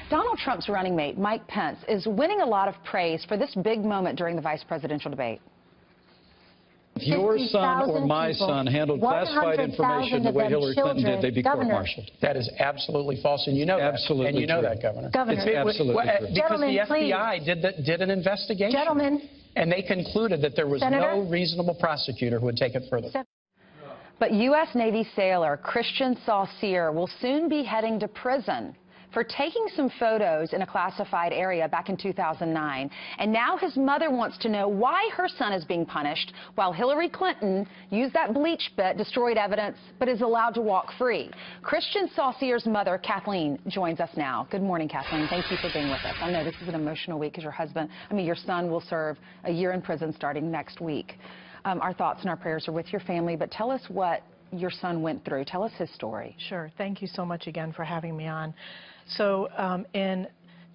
Donald Trump's running mate, Mike Pence, is winning a lot of praise for this big moment during the vice presidential debate. If your son or my son handled classified information the way Hillary Clinton did, they'd be court-martialed. That is absolutely false, and you know that. Absolutely and you know true. that, Governor. It's absolutely true. Because the FBI did an investigation. Gentlemen. And they concluded that there was no reasonable prosecutor who would take it further. But U.S. Navy sailor Christian Saucier will soon be heading to prison for taking some photos in a classified area back in 2009. And now his mother wants to know why her son is being punished while Hillary Clinton used that bleach bit, destroyed evidence, but is allowed to walk free. Christian Saucier's mother, Kathleen, joins us now. Good morning, Kathleen. Thank you for being with us. I know this is an emotional week because your son will serve a year in prison starting next week. Our thoughts and our prayers are with your family, but tell us what your son went through. Tell us his story. Sure. Thank you so much again for having me on. So in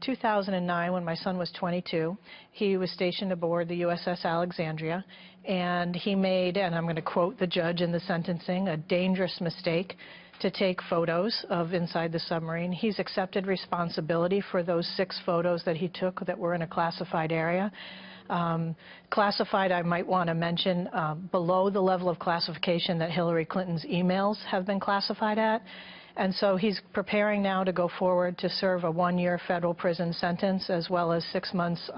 2009, when my son was 22, he was stationed aboard the USS Alexandria, and he made, and I'm going to quote the judge in the sentencing, a dangerous mistake to take photos of inside the submarine. He's accepted responsibility for those 6 photos that he took that were in a classified area. Classified, I might want to mention, below the level of classification that Hillary Clinton's emails have been classified at. And so he's preparing now to go forward to serve a 1-year federal prison sentence, as well as 6 months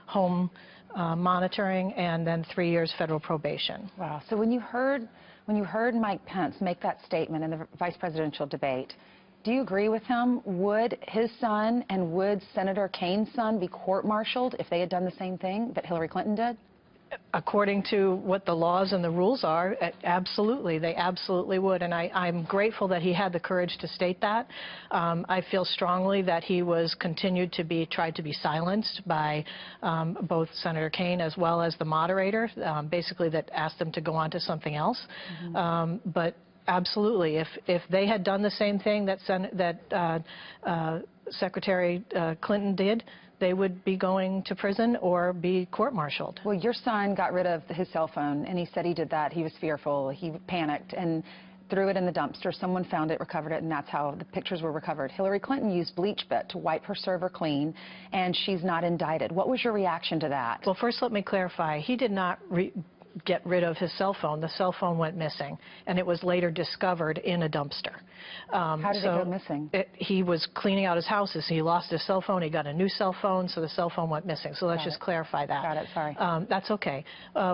home monitoring, and then 3 years federal probation. Wow. So when you heard Mike Pence make that statement in the vice presidential debate, do you agree with him? Would his son and would Senator Kaine's son be court-martialed if they had done the same thing that Hillary Clinton did? According to what the laws and the rules are, absolutely. They absolutely would. And I'm grateful that he had the courage to state that. I feel strongly that he was tried to be silenced by both Senator Kaine as well as the moderator, basically that asked him to go on to something else. But absolutely, if they had done the same thing that Secretary Clinton did, they would be going to prison or be court-martialed. Well, your son got rid of his cell phone, and he said he did that. He was fearful. He panicked and threw it in the dumpster. Someone found it, recovered it, and that's how the pictures were recovered. Hillary Clinton used bleach bit to wipe her server clean, and she's not indicted. What was your reaction to that? Well, first let me clarify. He did not get rid of his cell phone. The cell phone went missing, and it was later discovered in a dumpster. How did it go missing? He was cleaning out his house. He lost his cell phone. He got a new cell phone, so the cell phone went missing. So let's just clarify that. Got it. Sorry. That's okay.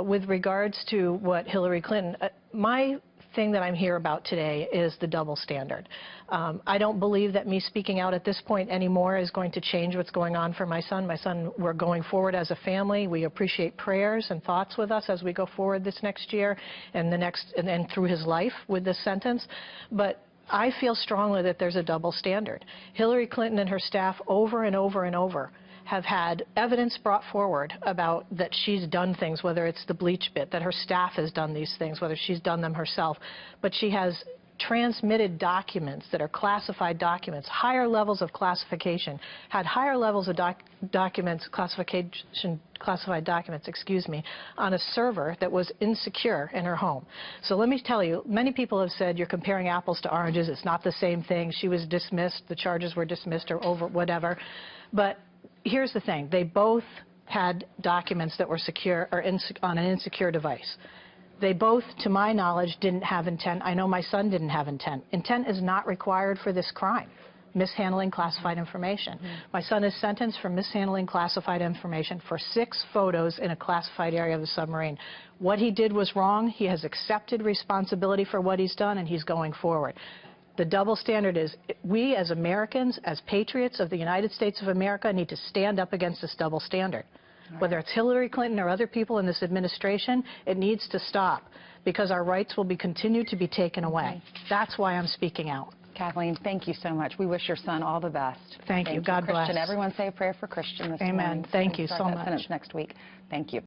With regards to what Hillary Clinton, my thing that I'm here about today is the double standard. I don't believe that me speaking out at this point anymore is going to change what's going on for my son. My son, we're going forward as a family. We appreciate prayers and thoughts with us as we go forward this next year and and through his life with this sentence. But I feel strongly that there's a double standard. Hillary Clinton and her staff over and over and over have had evidence brought forward about that she's done things, whether it's the bleach bit, that her staff has done these things, whether she's done them herself. But she has transmitted documents that are classified documents, higher levels of classification, had higher levels of classified documents, on a server that was insecure in her home. So let me tell you, many people have said you're comparing apples to oranges. It's not the same thing. She was dismissed. The charges were dismissed or over, whatever. But here's the thing. They both had documents that were secure or on an insecure device. They both, to my knowledge, didn't have intent. I know my son didn't have intent. Intent is not required for this crime, mishandling classified information. My son is sentenced for mishandling classified information for 6 photos in a classified area of the submarine. What he did was wrong. He has accepted responsibility for what he's done, and he's going forward. The double standard is we as Americans, as patriots of the United States of America, need to stand up against this double standard. Whether it's Hillary Clinton or other people in this administration, it needs to stop because our rights will continue to be taken away. That's why I'm speaking out. Kathleen, thank you so much. We wish your son all the best. Thank you. God bless. Christian, everyone say a prayer for Christian this morning. Amen. Thank you so much. That sentence next week. Thank you.